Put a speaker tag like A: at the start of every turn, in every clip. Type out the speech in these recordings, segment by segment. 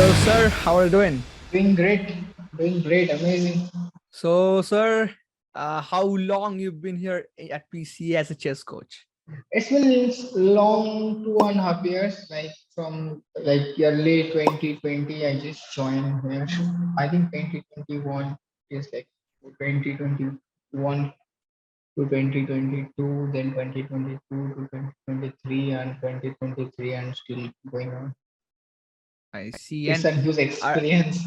A: Hello, sir. How are you doing?
B: Doing great, amazing.
A: So, sir, how long you've been here at PC as a chess coach?
B: It's been long 2.5 years, like from like early 2020, I just joined here. I think 2021 is like 2021 to 2022, then 2022 to 2023, and 2023, and still going on.
A: I see.
B: It's
A: And
B: a huge
A: uh,
B: experience,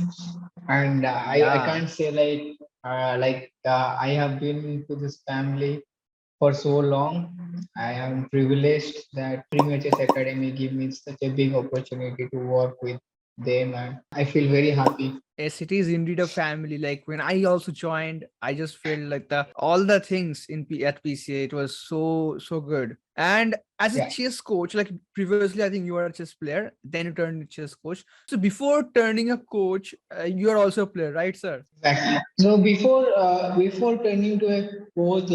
B: and I
A: yeah,
B: can't say I have been to this family for so long. I am privileged that Premier Chess Academy give me such a big opportunity to work with them, and I feel very happy.
A: yes, it is indeed a family. Like when I also joined, I just felt like the all the things at PCA. It was so good. And as a
B: Yeah.
A: chess coach, like previously, I think you were a chess player. Then you turned to chess coach. So before turning a coach, you are also a player, right, sir?
B: Exactly. So before turning to a coach,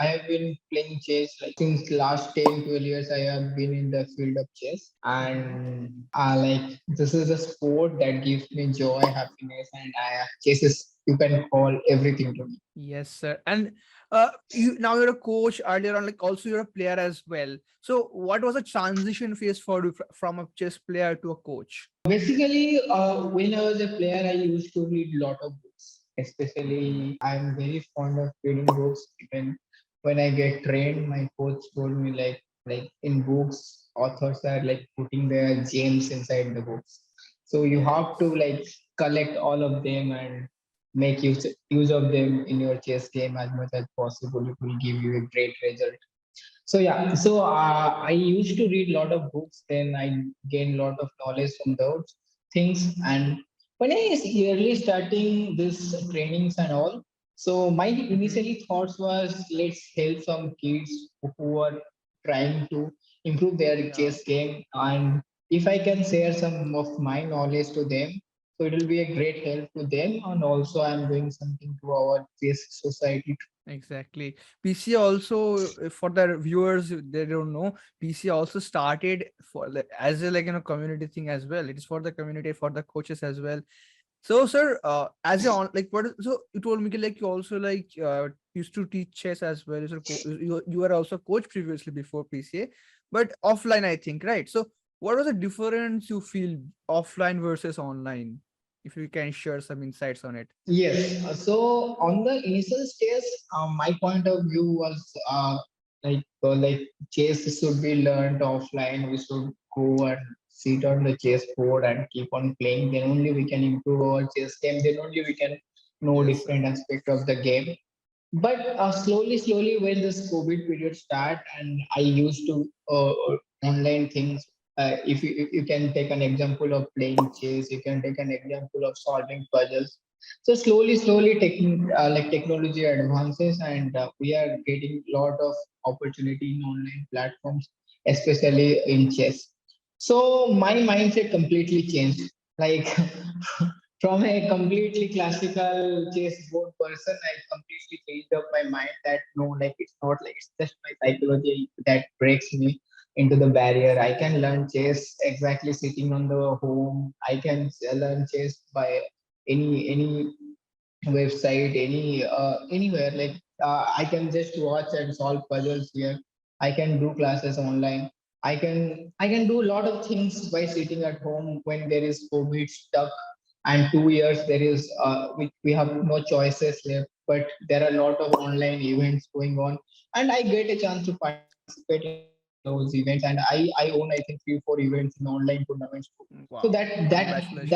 B: I have been playing chess like since last 10, 12 years. I have been in the field of chess, and like this is a sport that gives me joy, happiness, and chess is, you can call, everything to me.
A: Yes, sir. And you now you're a coach. Earlier on, like also you're a player as well. So, what was a transition phase for you from a chess player to a coach?
B: Basically, when I was a player, I used to read a lot of books. Especially, I'm very fond of reading books. Even when I get trained, my coach told me like in books, authors are like putting their gems inside the books. So you have to
A: Yes.
B: like collect all of them and make use of them in your chess game as much as possible. It will give you a great result. So I used to read a lot of books. Then I gained a lot of knowledge from those things. And when I was yearly starting this trainings and all, so my
A: Mm-hmm.
B: initially thoughts was let's help some kids who are trying to improve their
A: Yeah.
B: chess game, and if I can share some of my knowledge to them, so it will be a great help to them, and also I'm doing something to our chess society.
A: Exactly. PC also, for the viewers, they don't know, PC also started for as a community thing as well. It is for the community, for the coaches as well. So, sir, as a on like what? So you told me like you also used to teach chess as well. You were also coach previously before PCA, but offline, I think, right? So, what was the difference you feel offline versus online? If you can share some insights on it.
B: Yes. So on the initial stage, my point of view was like chess should be learned offline. We should go and sit on the chessboard and keep on playing. Then only we can improve our chess game. Then only we can know
A: Yes, sir.
B: different aspect of the game. But slowly, when this COVID period start, and I used to online things. If you can take an example of playing chess, you can take an example of solving puzzles. So slowly, technology advances, and we are getting lot of opportunity in online platforms, especially in chess. So my mindset completely changed. Like from a completely classical chessboard person, I completely changed up my mind that no, like it's not like it's just my psychology that breaks me into the barrier. I can learn chess exactly sitting on the home. I can learn chess by any website, anywhere. I can just watch and solve puzzles here. I can do classes online. I can do a lot of things by sitting at home when there is COVID stuck, and 2 years there is we have no choices left. But there are a lot of online events going on, and I get a chance to participate in those events. And I own, I think, 3 4 events in online tournaments too. So
A: Wow. Congratulations.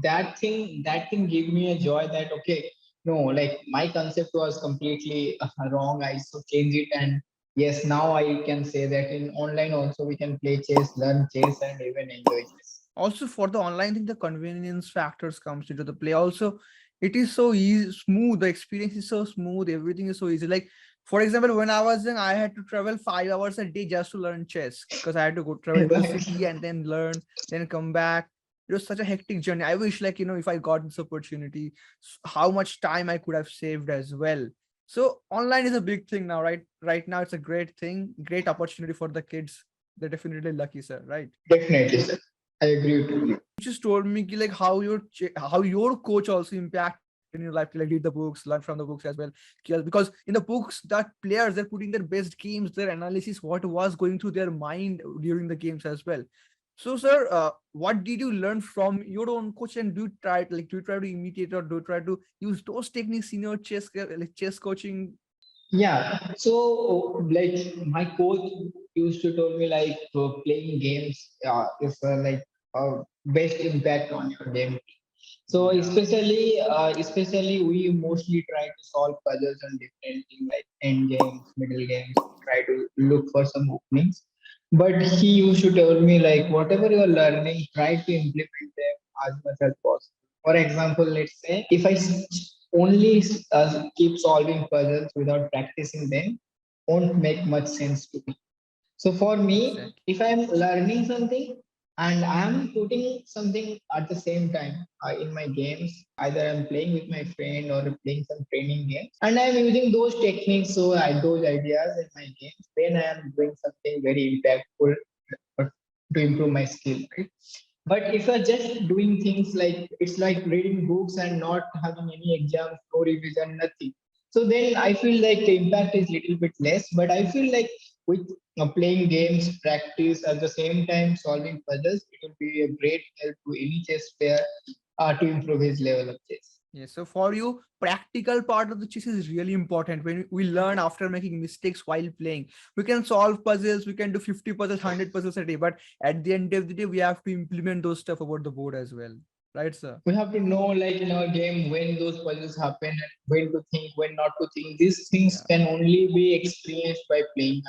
B: that thing gave me a joy that okay, no, like my concept was completely wrong. I so change it, and yes, now I can say that in online also we can play chess, learn chess, and even enjoy chess.
A: Also, for the online thing, the convenience factors comes into the play. Also, it is so easy, smooth. The experience is so smooth. Everything is so easy. Like, for example, when I was young, I had to travel 5 hours a day just to learn chess because I had to go travel to the city
B: Exactly.
A: and then learn, then come back. It was such a hectic journey. I wish, if I got this opportunity, how much time I could have saved as well. So online is a big thing now, right? Right now, it's a great thing, great opportunity for the kids. They're definitely lucky, sir. Right?
B: Definitely, sir. I agree with you.
A: just told me ki, like how your coach also impacted in your life to like read the books, learn from the books as well. Because in the books that players they're putting their best games, their analysis, what was going through their mind during the games as well. So, sir, what did you learn from your own coach, and do you try to imitate or do you try to use those techniques in your like chess coaching?
B: Yeah. So like my coach used to tell me like playing games is like best impact on your game. So
A: Yeah,
B: especially we mostly try to solve puzzles on different things like end games, middle games, try to look for some openings. But he used to tell me like whatever you are learning, try to implement them as much as possible. For example, let's say if only keep solving puzzles without practicing them, won't make much sense to me. So for me,
A: exactly.
B: if I'm learning something and I'm putting something at the same time in my games, either I'm playing with my friend or playing some training games, and I'm using those techniques, so those ideas in my games, then I am doing something very impactful to improve my skill, right? But if you're just doing things like it's like reading books and not having any exams, no revision, nothing. So then I feel like the impact is little bit less. But I feel like with playing games, practice at the same time, solving puzzles, it will be a great help to any chess player to improve his level of chess.
A: Yeah, so for you, practical part of the chess is really important. When we learn after making mistakes while playing, we can solve puzzles, we can do 50 puzzles, 100 puzzles a day, but at the end of the day, we have to implement those stuff about the board as well. Right, sir?
B: We have to know like in our game when those puzzles happen and when to think, when not to think. These things
A: Yeah.
B: can only be experienced by playing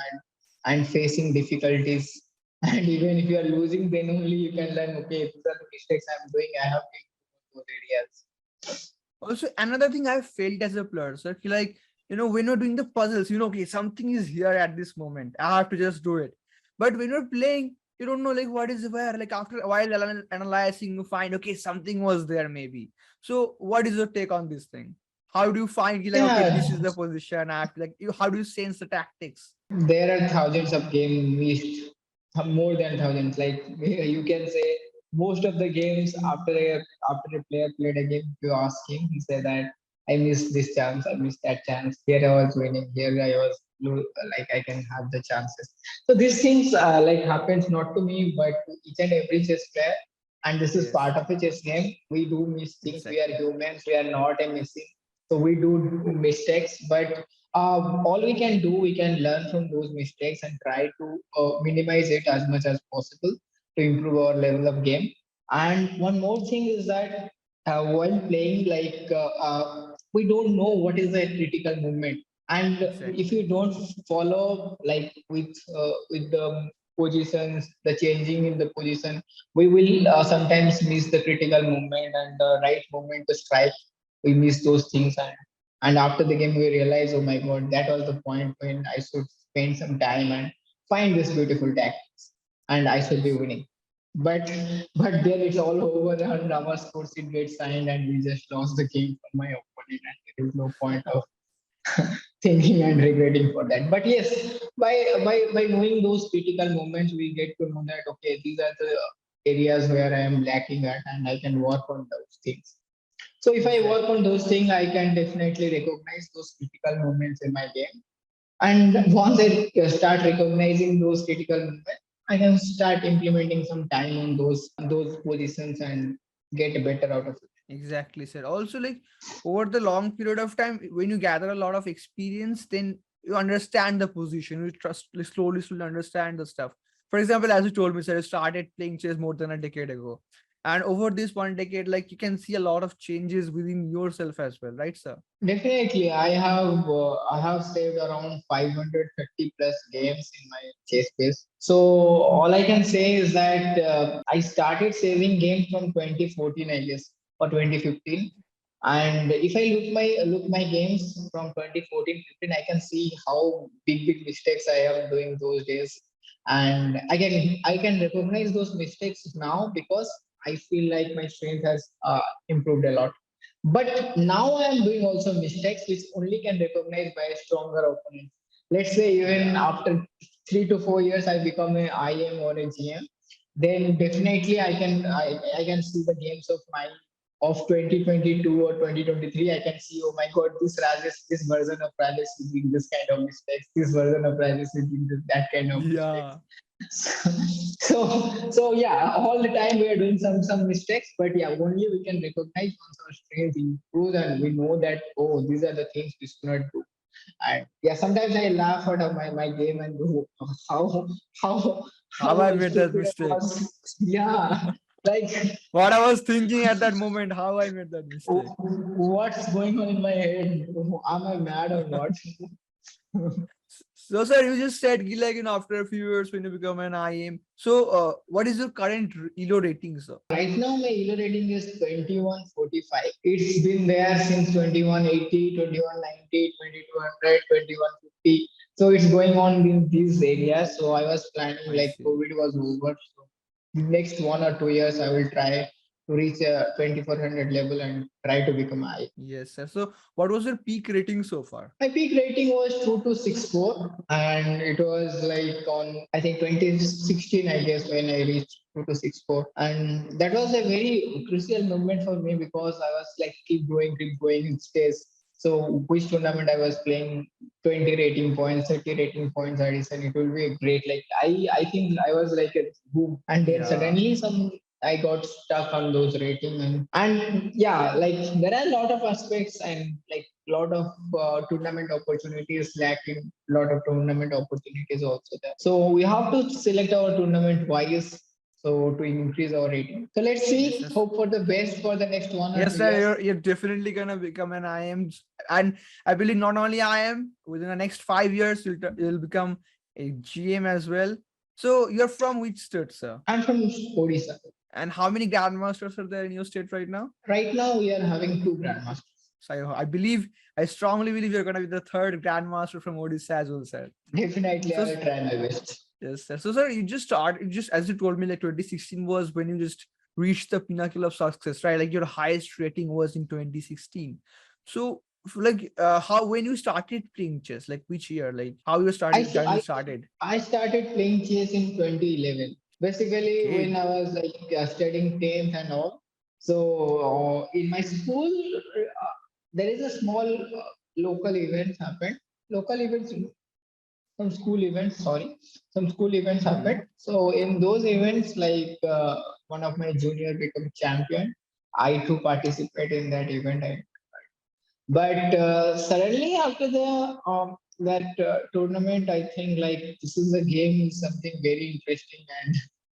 B: and facing difficulties. And even if you are losing, then only you can learn, okay, these are the mistakes I'm doing, I have to improve those areas.
A: Also, another thing I felt as a player, sir, like, when you're doing the puzzles, okay, something is here at this moment. I have to just do it. But when you're playing, you don't know like what is where. Like after a while analyzing, you find okay, something was there maybe. So, what is your take on this thing? How do you find like okay, this
B: Yeah,
A: is the position? I have to like how do you sense the tactics?
B: there are thousands of games missed, more than thousands. Like you can say, most of the games after a player played a game, if you ask him, he said that I missed this chance, I missed that chance. Here I was winning, here I was like I can have the chances. So these things like happens not to me, but to each and every chess player. And this is
A: Yes,
B: part of a chess game. We do miss things. We are
A: exactly.
B: humans. We are not a missing. So we do mistakes, but all we can do, we can learn from those mistakes and try to minimize it as much as possible to improve our level of game. And one more thing is that while playing, like we don't know what is a critical movement, and if
A: Exactly.
B: you don't follow like with the positions, the changing in the position, we will sometimes miss the critical movement and the right moment to strike. We miss those things, and after the game, we realize, oh my God, that was the point when I should spend some time and find this beautiful tactics, and I should be
A: Yes.
B: winning. But but then it's all over, and our score sheet gets signed, and we just lost the game from my opponent, and there is no point of thinking and regretting for that. But yes, by knowing those critical moments, we get to know that okay, these are the areas where I am lacking at, and I can work on those things. So if I work
A: Exactly.
B: on those things, I can definitely recognize those critical moments in my game. And once I start recognizing those critical moments, I can start implementing some time on those positions and get better out of it.
A: Exactly, sir. Also, like over the long period of time, when you gather a lot of experience, then you understand the position. You trust like, slowly understand the stuff. For example, as you told me, sir, you started playing chess more than a decade ago, and over this 1 decade, like you can see a lot of changes within yourself as well, right, sir?
B: Definitely, I have saved around 530 plus games in my chess base. So all I can say is that I started saving games from 2014, I guess, or 2015. And if I look my games from 2014, 15, I can see how big mistakes I am doing those days, and I can recognize those mistakes now because I feel like my strength has improved a lot. But now I am doing also mistakes which only can recognize by a stronger opponent. Let's say even
A: Yeah.
B: after 3 to 4 years, I become a IM or a GM. then definitely I can see the games of mine of 2022 or 2023. I can see, oh my god, this version of Rajesh is doing this kind of mistakes, this version of Rajesh is doing that kind of mistakes.
A: Yeah.
B: So yeah, all the time we are doing some mistakes, but yeah, only we can recognize once our strength improves and we know that, oh, these are the things we should not do. And yeah, sometimes I laugh out of my game and go, how how
A: How I made that
B: stupid I
A: mistake.
B: was. Yeah, like
A: What I was thinking at that moment, how I made that mistake.
B: what's going on in my head? Am I mad or what?
A: So, sir, you just said like after a few years when you become an IM. So, what is your current ELO rating, sir?
B: Right now, my ELO rating is 2145. It's been there since 2180, 2190, 2200, 2150. So it's going on in these areas. So I was planning,
A: I
B: like
A: see.
B: COVID was over. So next 1 or 2 years, I will try to reach a 2400 level and try to become I.
A: Yes, sir. So, what was your peak rating so far?
B: My peak rating was 2264, and it was like on I think 2016, I guess, when I reached 2264, and that was a very crucial moment for me because I was like keep going in stage. So which tournament I was playing, 20 rating points, 30 rating points addition, it will be a great. Like I think I was like a boom, and then
A: Yeah.
B: suddenly I got stuck on those rating, and yeah, like there are a lot of aspects and like lot of tournament opportunities lacking, lot of tournament opportunities also there. So we have to select our tournament wise. So to increase our rating. So let's
A: Yes,
B: see.
A: yes.
B: Hope for the best for the next one or
A: Yes,
B: two
A: sir.
B: years.
A: You're definitely gonna become an IM, and I believe not only IM within the next 5 years you'll become a GM as well. So you're from which state, sir?
B: I'm from Odisha.
A: And how many grandmasters are there in your state right now?
B: Right now we are having two grandmasters.
A: So I strongly believe you're gonna be the third grandmaster from Odisha as well, sir.
B: Definitely,
A: So
B: I will try my best.
A: yes, sir. So sir, you just as you told me, like 2016 was when you just reached the pinnacle of success, right? Like your highest rating was in 2016. So like how when you started playing chess, like which year, like how your
B: I
A: started
B: st-
A: journey
B: I
A: started?
B: I started playing chess in 2011. Basically, when
A: Okay.
B: I was like studying 10th and all. So in my school, there is a small local events happened. Local events, some school events. Sorry, some school events
A: Mm-hmm.
B: happened. So in those events, like one of my junior become champion. I too participate in that event. But suddenly after the that tournament, I think like this is a game is something very interesting and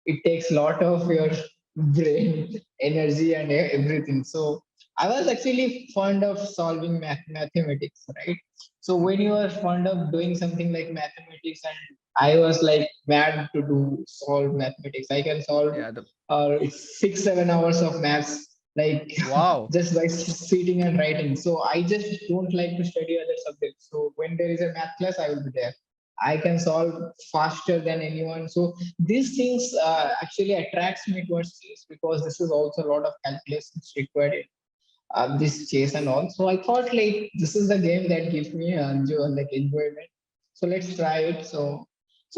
B: it takes a lot of your brain energy and everything. So I was actually fond of solving mathematics, right? So when you are fond of doing something like mathematics, and I was like mad to do solve mathematics. I can solve
A: Yeah. The
B: 6 7 hours of maths like
A: wow.
B: just by sitting and writing. So I just don't like to study other subjects. So when there is a math class, I will be there. I can solve faster than anyone. So these things actually attracts me towards chess because this is also a lot of calculations required in this chess and all. So I thought like this is a game that gives me like enjoyment. So let's try it. So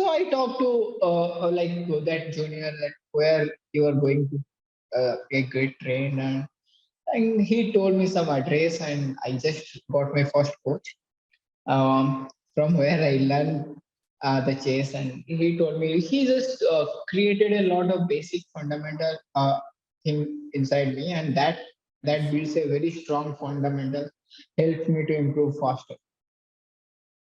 B: I talked to like to that junior that where you are going to get trained, and he told me some address, and I just got my first coach from where I learned the chess. And he told me he just created a lot of basic fundamental thing inside me, and that
A: Nice.
B: builds a very strong fundamental, helps me to improve faster.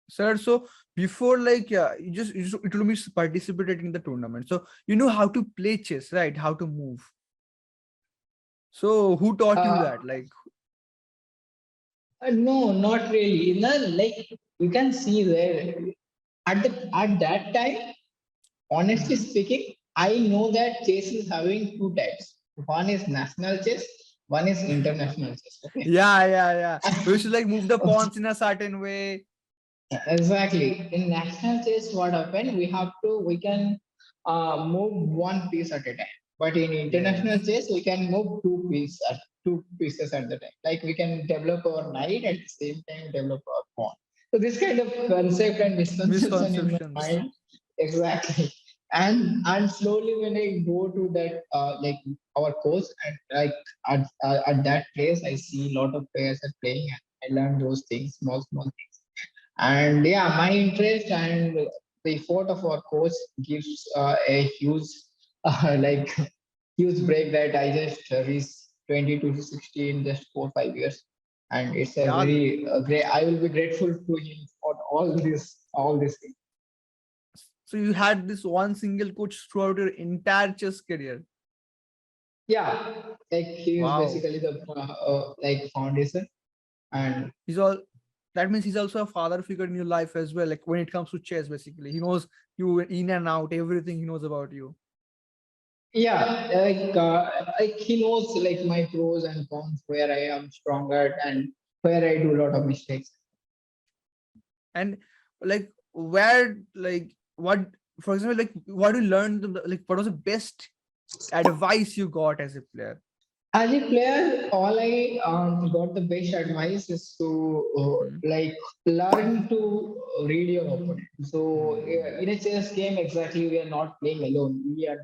A: Sir, so before like you told me you participated in the tournament. So you know how to play chess, right? How to move. So who taught you
B: Uh,
A: that? Like
B: no, not really. No, like you can see there at that time. Honestly
A: Mhm.
B: speaking, I know that chess is having two types. One is national chess, one is international chess. Okay.
A: Yeah. We should like move the pawns in a certain way.
B: Exactly. In national chess, what happened? We can move one piece at a time. But in international
A: Yes.
B: chess, we can move two pieces at the time. Like we can develop our knight at the same time develop our pawn. So this kind of concept and misconception in my
A: Misconceptions.
B: mind, exactly. And slowly when I go to that like our course, and like at that place I see a lot of players are playing, and I learn those things, small things. And yeah, my interest and the effort of our coach gives a huge like huge break that I just reached 22 to 60 in just 4 5 years. And it's a
A: Yeah.
B: very great, I will be grateful to him for all this thing.
A: So you had this one single coach throughout your entire chess career.
B: Yeah, like he is
A: Wow.
B: basically the like foundation. And
A: He's all that means he's also a father figure in your life as well. Like when it comes to chess, basically. He knows you in and out, everything he knows about you.
B: yeah, like he knows like my pros and cons, where I am stronger and where I do a lot of mistakes.
A: And like where like what for example, like what you learned like what was the best advice you got as a player?
B: As a player, all I got the best advice is to
A: Hmm.
B: like learn to read your opponent. So in
A: Hmm.
B: a chess game, exactly, we are not playing alone. Me and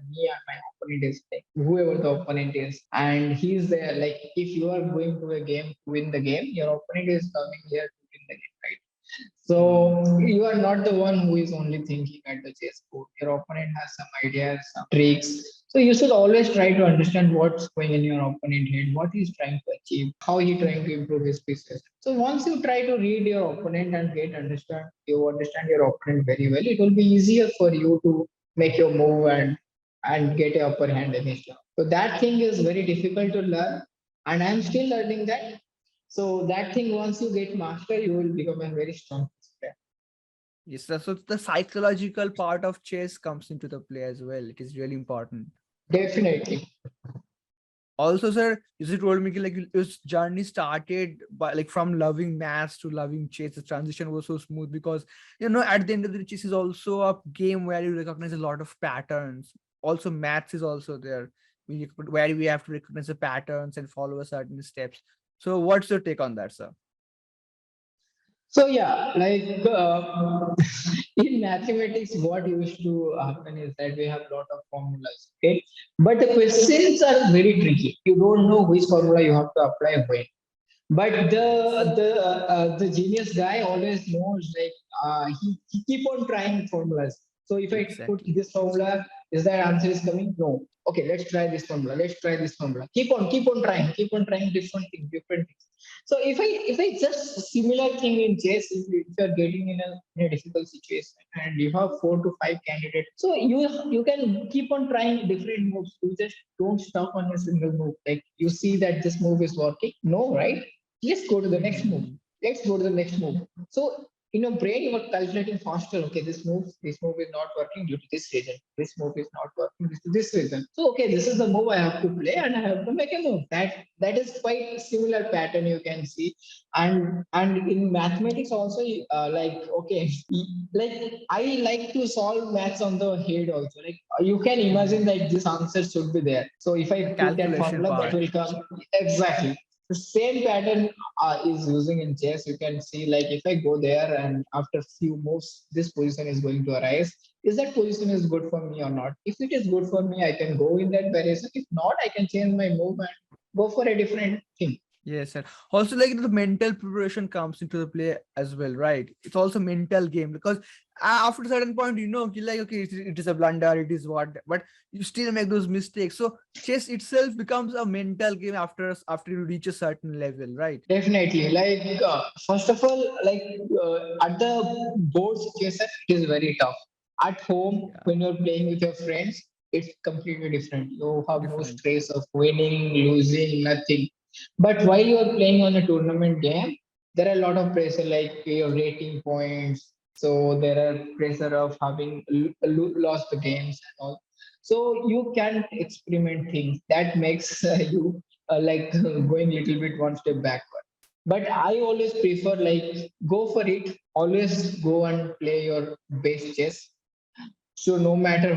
B: my opponent is playing, whoever the opponent is, and he's there. Like if you are going to a game to win the game, your opponent is coming here to win the game, right?
A: Hmm.
B: So you are not the one who is only thinking at the chessboard. Your opponent has some ideas, some tricks. So you should always try to understand what's going in your opponent head, what he's trying to achieve, how he's trying to improve his pieces. So once you try to read your opponent and you understand your opponent very well, it will be easier for you to make your move and get a upper hand against you. So that thing is very difficult to learn, and I'm still learning that. So that thing, once you get master, you will become a very strong player.
A: Yes, so the psychological part of chess comes into the play as well. It is really important.
B: Definitely.
A: Also, sir, you told me like your journey started by like from loving maths to loving chess. The transition was so smooth because at the end of the day, chess is also a game where you recognize a lot of patterns. Also, maths is also there where we have to recognize the patterns and follow a certain steps. So, what's your take on that, sir?
B: So yeah, like in mathematics, what used to happen is that we have a lot of formulas, okay? But the questions are very tricky. You don't know which formula you have to apply when. But
A: Yes,
B: the genius guy always knows, like he keep on trying formulas. So if I put
A: exactly.
B: this formula, is that answer is coming? No. Okay, let's try this formula. Let's try this formula. Keep on trying different things. So if I just similar thing in chess, if you're getting in a difficult situation and you have 4 to 5 candidates, so you can keep on trying different moves. You just don't stop on a single move. Like you see that this move is working. No, right? Let's go to the next move.
A: Hmm.
B: Let's go to the next move. So in your brain, you are calculating faster. Okay, this move is not working due to this reason. This move is not working due to this reason. So okay, this is the move I have to play, and I have to make a move. That is quite a similar pattern you can see. And in mathematics also, like okay, like I like to solve maths on the head also. Like you can imagine
A: Hmm.
B: that this answer should be there. So if
A: The
B: I put that
A: calculation
B: formula, that
A: part.
B: will come exactly. The same pattern is using in chess. You can see like if I go there and after few moves, this position is going to arise. Is that position is good for me or not? If it is good for me, I can go in that variation. If not, I can change my move and go for a different thing.
A: Yes, sir. Also, like the mental preparation comes into the play as well, right? It's also mental game because after a certain point, you're like, okay, it is a blunder, it is what, but you still make those mistakes. So chess itself becomes a mental game after you reach a certain level, right?
B: Definitely. Like, first of all, like at the board situation, it is very tough. At home,
A: Yeah,
B: when you're playing with your friends, it's completely different. You have no
A: different.
B: stress of winning, losing, nothing. But while you are playing on a tournament game, there are a lot of pressure, like your rating points. So there are pressure of having lost the games and all. So you can experiment things that makes you like going a little bit one step backward. But I always prefer like go for it. Always go and play your best chess. So no matter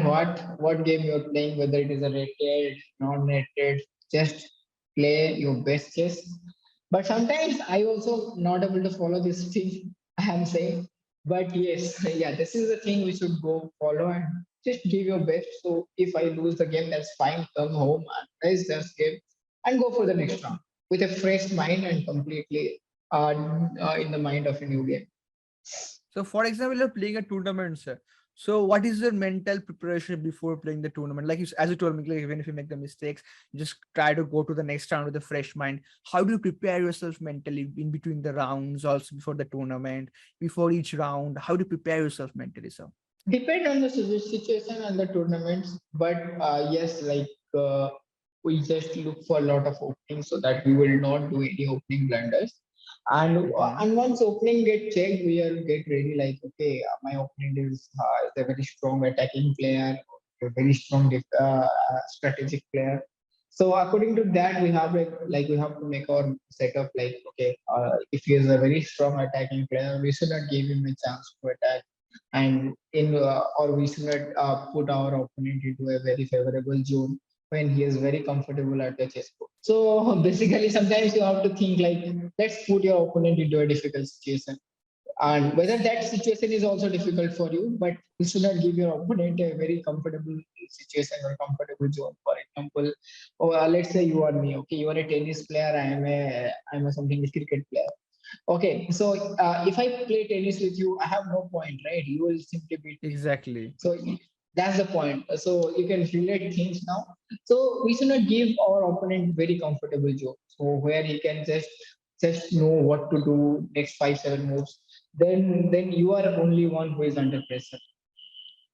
B: what game you're playing, whether it is a rated, non-rated, just play your best chess. But sometimes I also not able to follow this thing I am saying. But yes, yeah, this is the thing we should go follow. just give your best. So if I lose the game, that's fine. Come home, analyze this game, and go for the next round with a fresh mind and completely in the mind of a new game.
A: So, for example, you're playing a tournament, sir. So, what is your mental preparation before playing the tournament? Like as you told me, like even if you make the mistakes, you just try to go to the next round with a fresh mind. How do you prepare yourself mentally in between the rounds, also before the tournament, before each round? How do you prepare yourself mentally, sir?
B: Depend on the situation and the tournaments, but yes, like we just look for a lot of openings so that we will not do any opening blunders.
A: Mm-hmm.
B: And once opening get checked, we are get ready. Like okay, my opponent is a very strong attacking player, a very strong strategic player. So according to that, we have like we have to make our setup. Like okay, if he is a very strong attacking player, we should not give him a chance to attack, and in or we should not put our opponent into a very favorable zone when he is very comfortable at the chessboard. So basically, sometimes you have to think like, let's put your opponent into a difficult situation, and whether that situation is also difficult for you, but you should not give your opponent a very comfortable situation or comfortable zone. For example, let's say you are me. Okay, you are a tennis player. I am a something cricket player. Okay, so if I play tennis with you, I have no point, right? You will simply beat me.
A: Exactly.
B: So that's the point. So you can relate things now. So we should not give our opponent very comfortable zone. So where he can just know what to do next 5 7 moves. Then you are only one who is under pressure.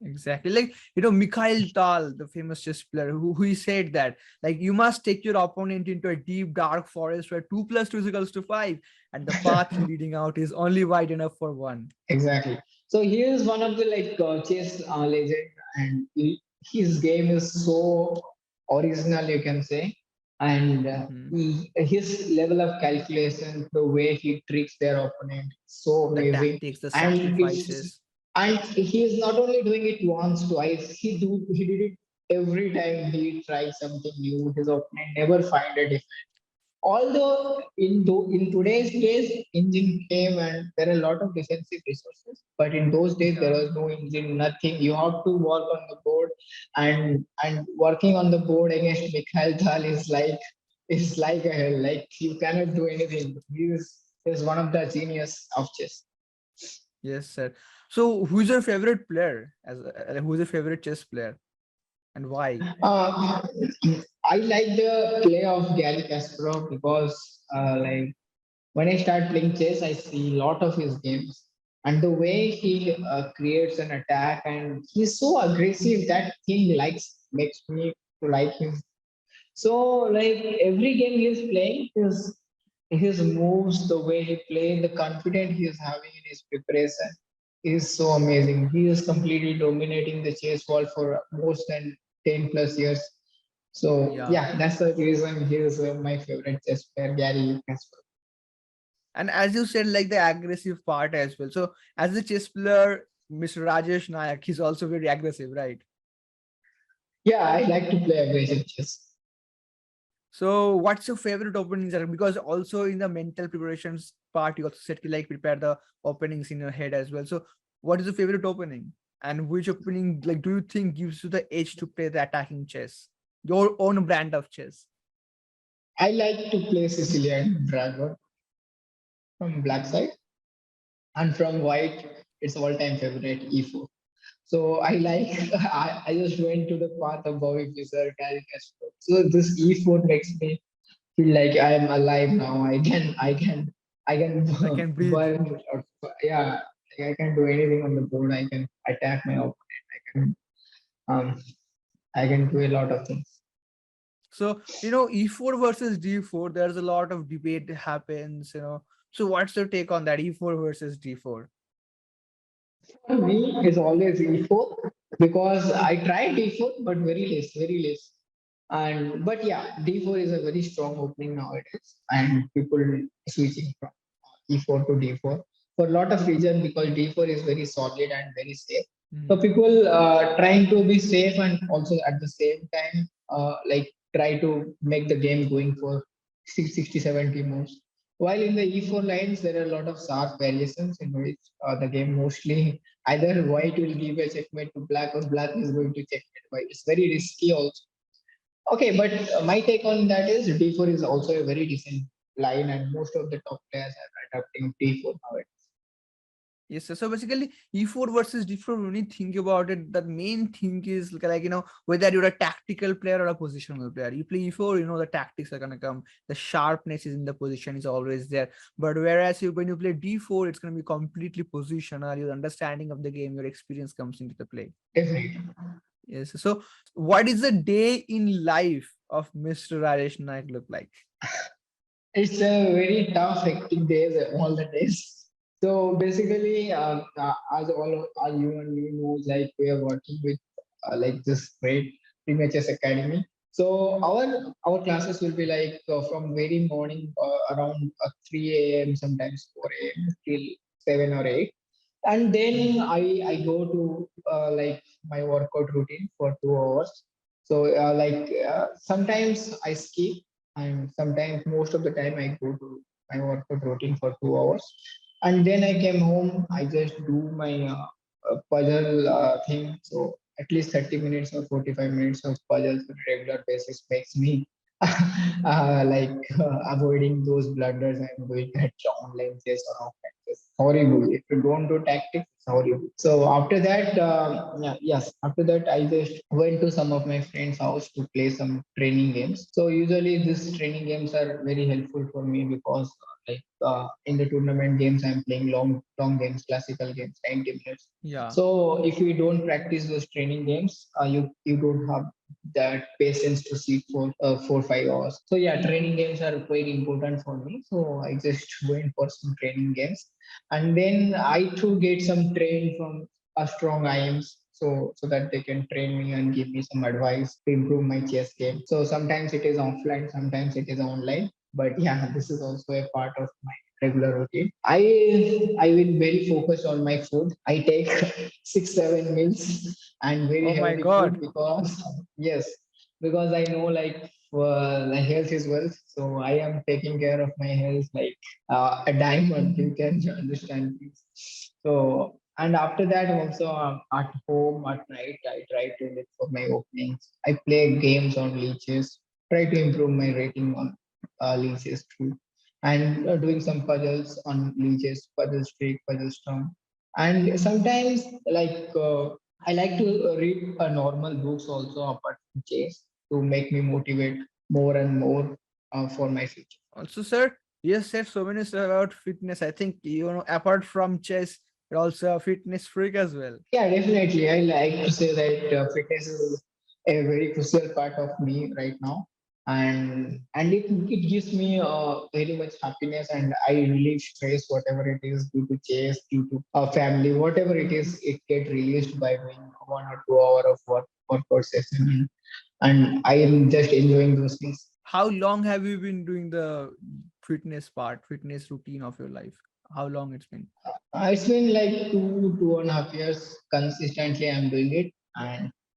A: Exactly. Like, Mikhail Tal, the famous chess player, who he said that, like, you must take your opponent into a deep, dark forest where 2 plus 2 is equals to 5, and the path leading out is only wide enough for one.
B: Exactly. So he is one of the like chess legend, and his game is so original, you can say, and
A: Hmm.
B: his level of calculation, the way he tricks their opponent, so
A: The
B: amazing.
A: tactics, the
B: And it's
A: sacrifices.
B: and he is not only doing it once, twice. He did it every time he tries something new. His opponent never find a difference. Although in today's days, engine came and there are a lot of defensive resources, but in those days there
A: Yeah.
B: was no engine, nothing. You have to work on the board, and working on the board against Mikhail Tal is like a hell. Like you cannot do anything. He is one of the genius of chess.
A: Yes, sir. So, who's your favorite player? Who's your favorite chess player, and why?
B: Uh, I like the play of Gary Kasparov because like when I start playing chess, I see a lot of his games and the way he creates an attack, and he's so aggressive. That thing likes makes me to like him. So like every game he is playing, his moves, the way he plays, the confidence he is having in his preparation is so amazing. He is completely dominating the chess world for more than 10 plus years. So
A: Yeah.
B: yeah, that's the reason he is my favorite chess player, Gary Kasparov.
A: And as you said, like the aggressive part as well. So, as a chess player, Mr. Rajesh Nayak, he's also very aggressive, right?
B: Yeah, I like to play aggressive chess.
A: So, what's your favorite openings? Because also in the mental preparations part, you also said to like prepare the openings in your head as well. So, what is your favorite opening? And which opening, like, do you think gives you the edge to play the attacking chess? Your own brand of chess.
B: I like to play Sicilian Dragon from black side, and from white, it's all-time favorite E4. So I like I just went to the path of Bobby Fischer, Gary Kasparov. So this E4 makes me feel like I am alive now. I can
A: I can breathe.
B: burn, or yeah, like I can do anything on the board. I can attack my opponent. Um I can do a lot of things.
A: So, E4 versus D4, there's a lot of debate happens. So, what's your take on that? E4 versus D4?
B: For me, it's always E4 because I tried D4, but very less. And but yeah, D4 is a very strong opening nowadays, and people switching from E4 to D4 for a lot of reasons because D4 is very solid and very safe. So
A: Mhm.
B: people trying to be safe and also at the same time like try to make the game going for 60, 70 moves. While in the E4 lines, there are a lot of sharp variations in which the game mostly Either white will give a checkmate to black, or black is going to checkmate white. It's very risky also. Okay, but my take on that is D4 is also a very decent line, and most of the top players are adopting D4 nowadays.
A: Yes, sir. So basically, E4 versus D4, when you think about it, the main thing is like, whether you're a tactical player or a positional player. You play E4, the tactics are gonna come. The sharpness is in the position is always there. But whereas when you play D4, it's gonna be completely positional. Your understanding of the game, your experience comes into the play.
B: Definitely.
A: Yes. So what is the day in life of Mr. Rajesh Nayak look like?
B: It's a very tough, hectic days all the days. So basically, as all you and me knows, like we are working with like this great Premature's Academy. So our classes will be like from very morning around 3 a.m. sometimes 4 a.m. till 7 or 8, and then I go to like my workout routine for 2 hours. So sometimes I skip, and sometimes most of the time I go to my workout routine for 2 hours, and then I came home. I just do my puzzle thing. So at least 30 minutes or 45 minutes of puzzles on a regular basis makes me avoiding those blunders I'm doing at online chess or offline chess. Horrible. If you don't do tactics, it's horrible. So after that, after that, I just went to some of my friends' house to play some training games. So usually these training games are very helpful for me because in the tournament games, I'm playing long games, classical games, 90 minutes.
A: Yeah.
B: So if you don't practice those training games, you don't have that patience to sit for 4 5 hours. So yeah, training games are quite important for me. So I just went for some training games, and then I too get some training from a strong IMs. So that they can train me and give me some advice to improve my chess game. So sometimes it is offline, sometimes it is online. But yeah, this is also a part of my regular routine. I will very focused on my food. I take 6 7 meals and very
A: Oh my
B: healthy food
A: God.
B: because yes, because I know like the health is wealth. So I am taking care of my health like a diamond. You can understand this. So and after that also at home at night I try to look for my openings. I play games on leeches. Try to improve my rating on leeches too, and doing some puzzles on leeches, puzzle streak, puzzle storm. And sometimes I like to read normal books also apart from chess to make me motivate more and more for my future.
A: Also, sir, you said so many stuff about fitness. I think, apart from chess, you're also a fitness freak as well.
B: Yeah, definitely. I like to say that fitness is a very crucial part of me right now, and it gives me very much happiness, and I relieve stress, whatever it is, due to chase, due to family, whatever it is, it get released by doing 1 or 2 hour of workout session, and I am just enjoying those things.
A: How long have you been doing the fitness routine of your life? How long it's been?
B: It's been like 2.5 years consistently. I'm doing it,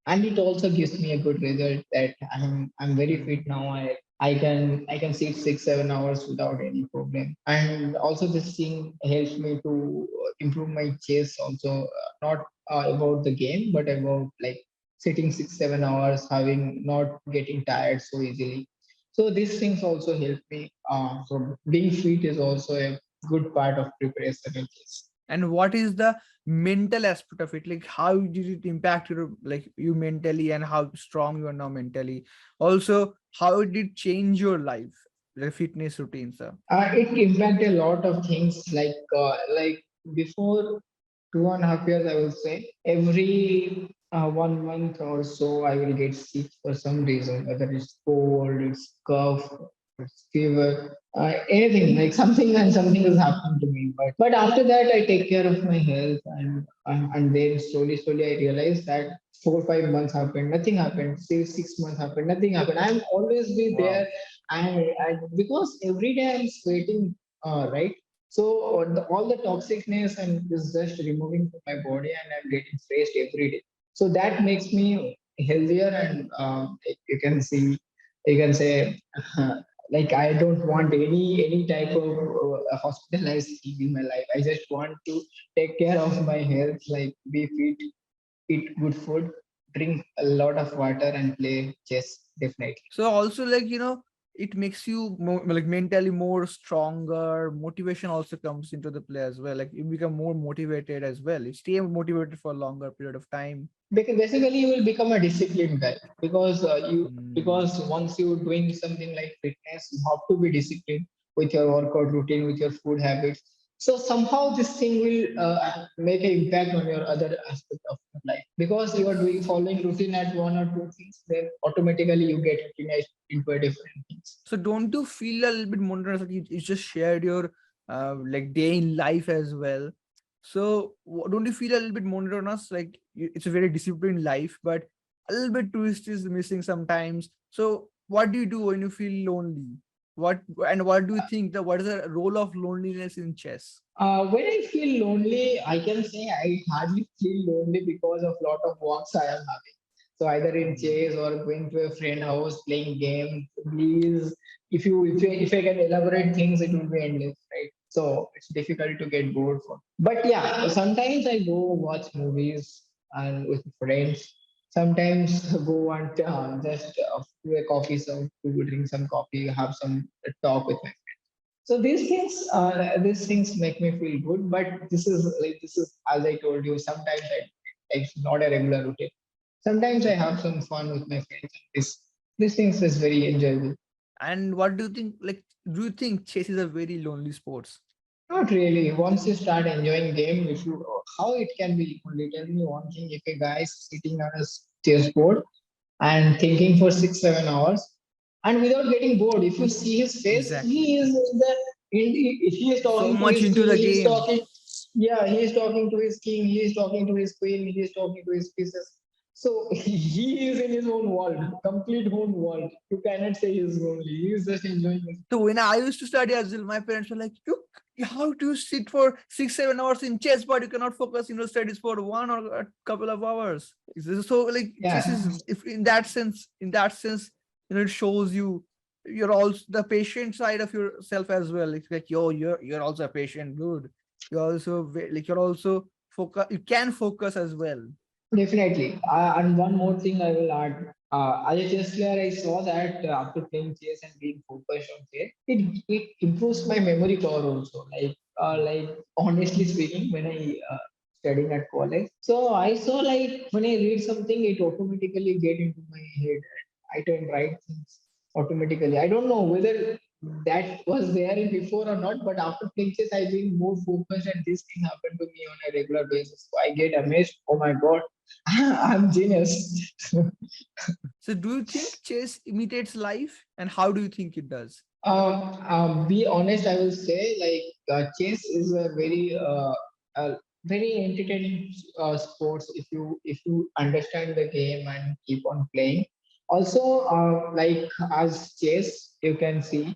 B: and it also gives me a good result that I'm very fit now. I can sit 6 7 hours without any problem, and also this thing helps me to improve my chess. Also, not about the game, but about like sitting 6 7 hours, having not getting tired so easily. So these things also help me. So being fit is also a good part of preparation in case.
A: And what is the mental aspect of it? Like, how did it impact you mentally, and how strong you are now mentally? Also, how did it change your life, the fitness routine, sir?
B: It impacted a lot of things like before 2.5 years, I will say every 1 month or so, I will get sick for some reason, whether it's cold, it's cough, it's fever, anything like something and something has happened to me. But after that, I take care of my health, and then slowly I realized that 4 5 months happened, nothing happened. Say 6 months happened, nothing happened. I'm always be there,
A: Wow.
B: and because every day I'm sweating, right? So all the toxicness and is just removing from my body, and I'm getting fresh every day. So that makes me healthier, and you can say Like I don't want any type of hospitalized thing in my life. I just want to take care of my health, like be fit, eat good food, drink a lot of water, and play chess. Definitely.
A: So also like it makes you more, like mentally more stronger. Motivation also comes into the play as well. Like you become more motivated as well. You stay motivated for a longer period of time.
B: Because basically you will become a disciplined guy because
A: Mm,
B: once you're doing something like fitness, you have to be disciplined with your workout routine, with your food habits. So somehow this thing will make an impact on your other aspect of your life because you are doing
A: yes.
B: following routine at one or two things, then automatically you get organized into a different things.
A: So don't you feel a little bit monotonous? Like you just shared your like day in life as well. So don't you feel a little bit monotonous? Like it's a very disciplined life, but a little bit twist is missing sometimes. So what do you do when you feel lonely? What and what do you think that what is the role of loneliness in chess?
B: When I feel lonely, I can say I hardly feel lonely because of lot of walks I am having. So either in
A: Hmm.
B: chase or going to a friend house, playing games. Please, if I can elaborate things, it will be endless, right? So it's difficult to get bored for. But yeah, sometimes I go watch movies and with friends. Sometimes go and just to a coffee shop to drink some coffee, have some talk with my. So these things make me feel good. But this is as I told you. Sometimes it's not a regular routine. Sometimes I have some fun with my friends. This things is very enjoyable.
A: And what do you think? Like, do you think chess is a very lonely sports?
B: Not really. Once you start enjoying game, if you how it can be only tell me one thing. If a guy is sitting on a chessboard and thinking for 6 7 hours and without getting bored, if you see his face, he
A: Exactly.
B: is the he is
A: So
B: talking to
A: much
B: his
A: into
B: king,
A: the
B: he is
A: game.
B: talking, yeah, he is talking to his king, he is talking to his queen, he is talking to his pieces. So he is in his own world, complete own world. You cannot say he is lonely, he is just enjoying it.
A: So when I used to study as well, my parents were like, "You, how do you sit for 6 7 hours in chess, but you cannot focus in your studies for 1 or a couple of hours?" So like chess
B: Yeah,
A: is, if in that sense, it shows you you're also the patient side of yourself as well. It's like you're also a patient, dude. You're also like you're also focus. You can focus as well.
B: definitely. And one more thing I will add. As a chess player, I saw that after playing chess and being focused on chess, it improves my memory power also. Like honestly speaking, when I studying at college, so I saw like when I read something, it automatically get into my head. I can write things automatically. I don't know whether that was there in before or not, but after playing chess, I've been more focused, and this thing happened to me on a regular basis. So I get amazed. Oh my god, I'm genius.
A: So do you think chess imitates life, and how do you think it does?
B: Be honest, I will say chess is a very entertaining sports if you understand the game and keep on playing. Also, like as chess, you can see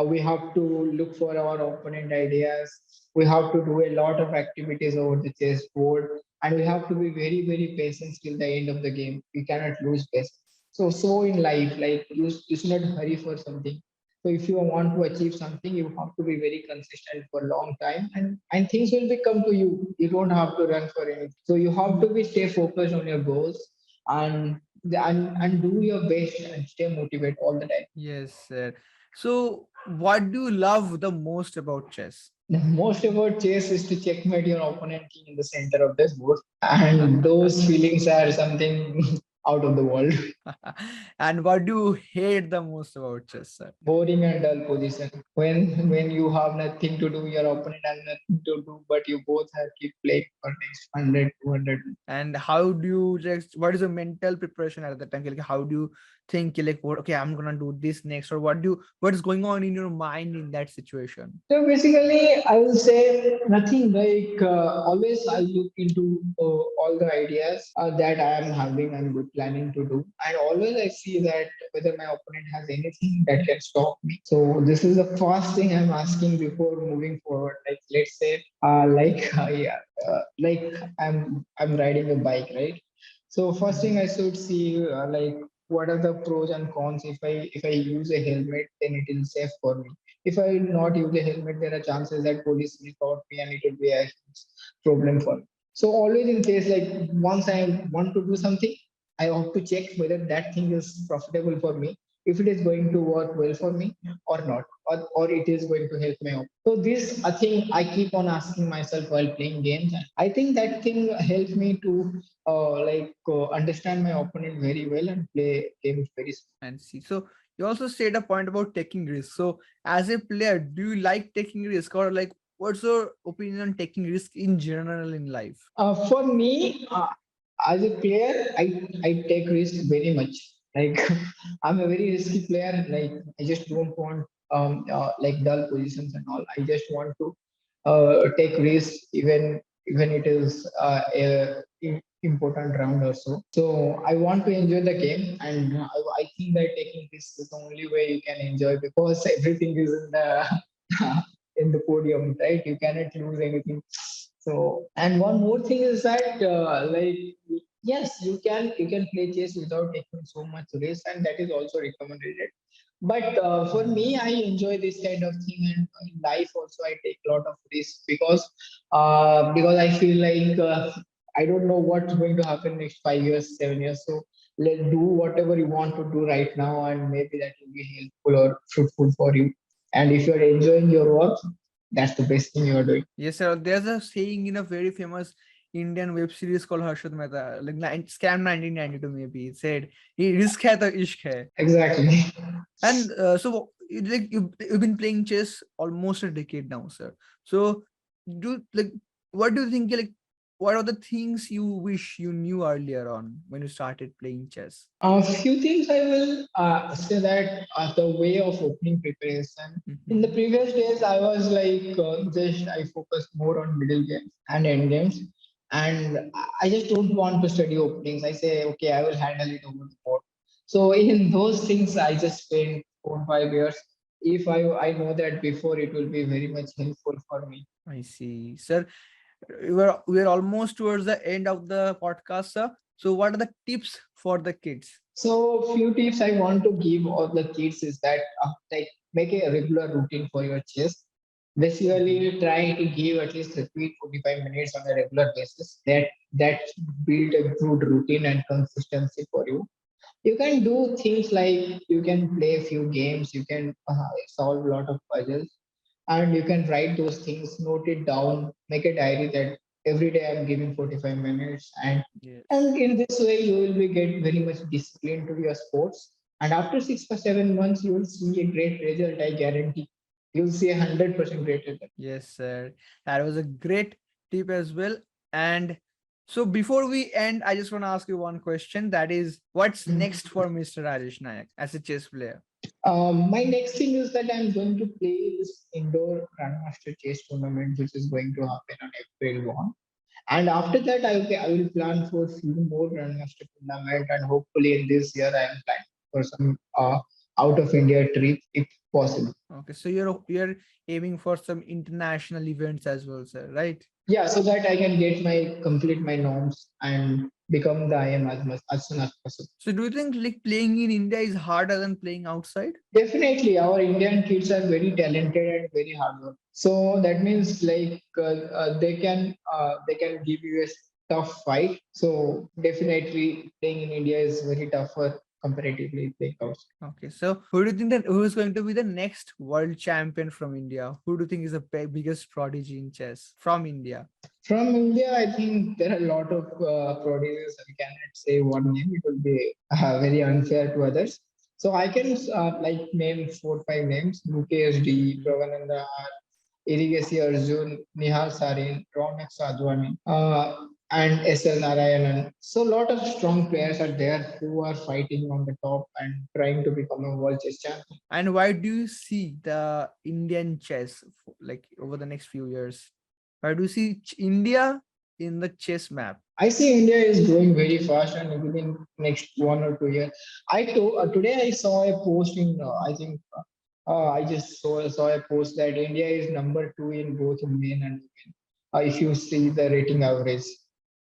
B: we have to look for our opponent ideas. We have to do a lot of activities over the chessboard, and we have to be very patient till the end of the game. We cannot lose patience. So in life, like you should not hurry for something. So if you want to achieve something, you have to be very consistent for a long time, and things will become to you. You don't have to run for anything. So you have to be stay focused on your goals and and do your best and stay motivated all the time.
A: Yes, sir. So, what do you love the most about chess?
B: The most about chess is to checkmate your opponent king in the center of the board, and those feelings are something out of the world.
A: And what do you hate the most about chess, sir?
B: Boring and dull position. When you have nothing to do, your opponent has nothing to do, but you both have keep playing for next 100, 200.
A: And how do you just, what is your mental preparation at the time? Like, how do you think, like, what, okay, I'm gonna do this next, or what is going on in your mind in that situation?
B: So basically, I will say nothing like always I look into all the ideas that I am having and good planning to do. And always I see that whether my opponent has anything that can stop me. So this is the first thing I'm asking before moving forward. Like let's say yeah, like I'm riding a bike, right? So first thing
A: Mhm.
B: I should see like what are the pros and cons. If I use a helmet, then it is safe for me. If I will not use a helmet, there are chances that police will caught me and it will be a huge problem for me. So always in case, like, once I want to do something, I have to check whether that thing is profitable for me, if it is going to work well for me or not, or it is going to help me out. So this I think I keep on asking myself while playing games. I think that thing helps me to understand my opponent very well and play games very smooth.
A: And see, so you also said a point about taking risks. So as a player, do you like taking risk, or like what's your opinion on taking risk in general in life?
B: For me, as a player, I take risk very much. Like, I'm a very risky player. Like, I just don't want like dull positions and all. I just want to take risk, even it is important round or so. So I want to enjoy the game, and I think that taking risk is the only way you can enjoy, because everything is in the in the podium, right? You cannot lose anything. So, and one more thing is that, yes, you can play chess without taking so much risk, and that is also recommended. But for me, I enjoy this kind of thing, and in life also I take a lot of risk, because I feel like I don't know what's going to happen next 5 years, 7 years. So let's do whatever you want to do right now, and maybe that will be helpful or fruitful for you. And if you're enjoying your work, that's the best thing you're doing.
A: Yes, sir. There's a saying in a very famous Indian web series called Harshad Mehta, like Scam 1992 maybe. It said, "Ye risk hai to ishq hai."
B: Exactly.
A: And like you've been playing chess almost a decade now, sir. So do like what do you think, like what are the things you wish you knew earlier on when you started playing chess?
B: A few things I will say that the way of opening preparation. In the
A: Mhm.
B: previous days, I was like just I focused more on middle games and end games, and I just don't want to study openings. I say, okay, I will handle it over the board. So in those things, I just spent 4 5 years. If I know that before, it will be very much helpful for me.
A: I see, sir. We're almost towards the end of the podcast, sir. So what are the tips for the kids?
B: So few tips I want to give all the kids is that like make a regular routine for your chess.
A: Mhm.
B: Basically, try to give at least 30 45 minutes on a regular basis. That build a good routine and consistency for you. You can do things like you can play a few games, you can solve a lot of puzzles, and you can write those things, note it down, make a diary that every day I'm giving 45 minutes,
A: Yes.
B: and in this way you will be get very much disciplined to your sports. And after 6 or 7 months, you will see a great result. I guarantee you'll see 100% great result.
A: Yes, sir. That was a great tip as well. And so before we end, I just want to ask you one question. That is, what's next for Mr. Rajesh Nayak as a chess player?
B: My next thing is that I'm going to play this indoor Grandmaster chess tournament, which is going to happen on April 1. And after that, I will plan for a few more Grandmaster tournament, and hopefully in this year I am planning for some out of India trip if possible.
A: Okay, so you're aiming for some international events as well, sir, right?
B: Yeah, so that I can get my complete my norms and become the IM as much as soon as possible.
A: So do you think like playing in India is harder than playing outside?
B: Definitely, our Indian kids are very talented and very hard work. So that means like they can give you a tough fight. So definitely, playing in India is very tougher comparatively playing outside.
A: Okay, so who do you think that who is going to be the next world champion from India? Who do you think is the biggest prodigy in chess from India?
B: From India, I think there are a lot of prodigies. I cannot say one name; it will be very unfair to others. So I can like name 4 5 names: Mukesh D, Pravananda R, Irigasi Arjun, Nihal Sarin, Ronak Sadhwani, and S.L. Narayanan. So a lot of strong players are there who are fighting on the top and trying to become a world chess champion.
A: And why do you see the Indian chess like over the next few years? Why do you see India in the chess map?
B: I see India is growing very fast, and within next 1 or 2 years. Today I saw a post in I think I just saw a post that India is number two in both men and women. If you see the rating average,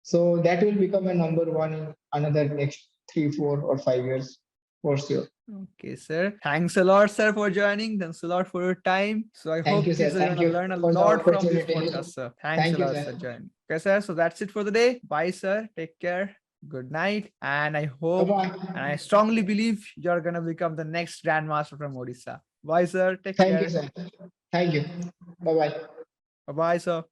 B: so that will become a number one in another next 3 4 or 5 years. for sure.
A: Okay, sir. Thanks a lot, sir, for joining. Thanks a lot for your time. So I
B: Thank
A: hope
B: you, sir.
A: kids are
B: Thank
A: gonna
B: you
A: learn a
B: for the
A: lot from this
B: opportunity.
A: podcast, sir. Thanks
B: Thank
A: a
B: you,
A: lot,
B: sir.
A: sir, joining. Okay, sir. So that's it for the day. Bye, sir. Take care. Good night. And I
B: Bye
A: hope and I
B: bye.
A: strongly believe you're gonna become the next grandmaster from Odisha. Bye, sir. Take
B: Thank you,
A: care.
B: sir. Thank you. Bye bye.
A: Bye bye, sir.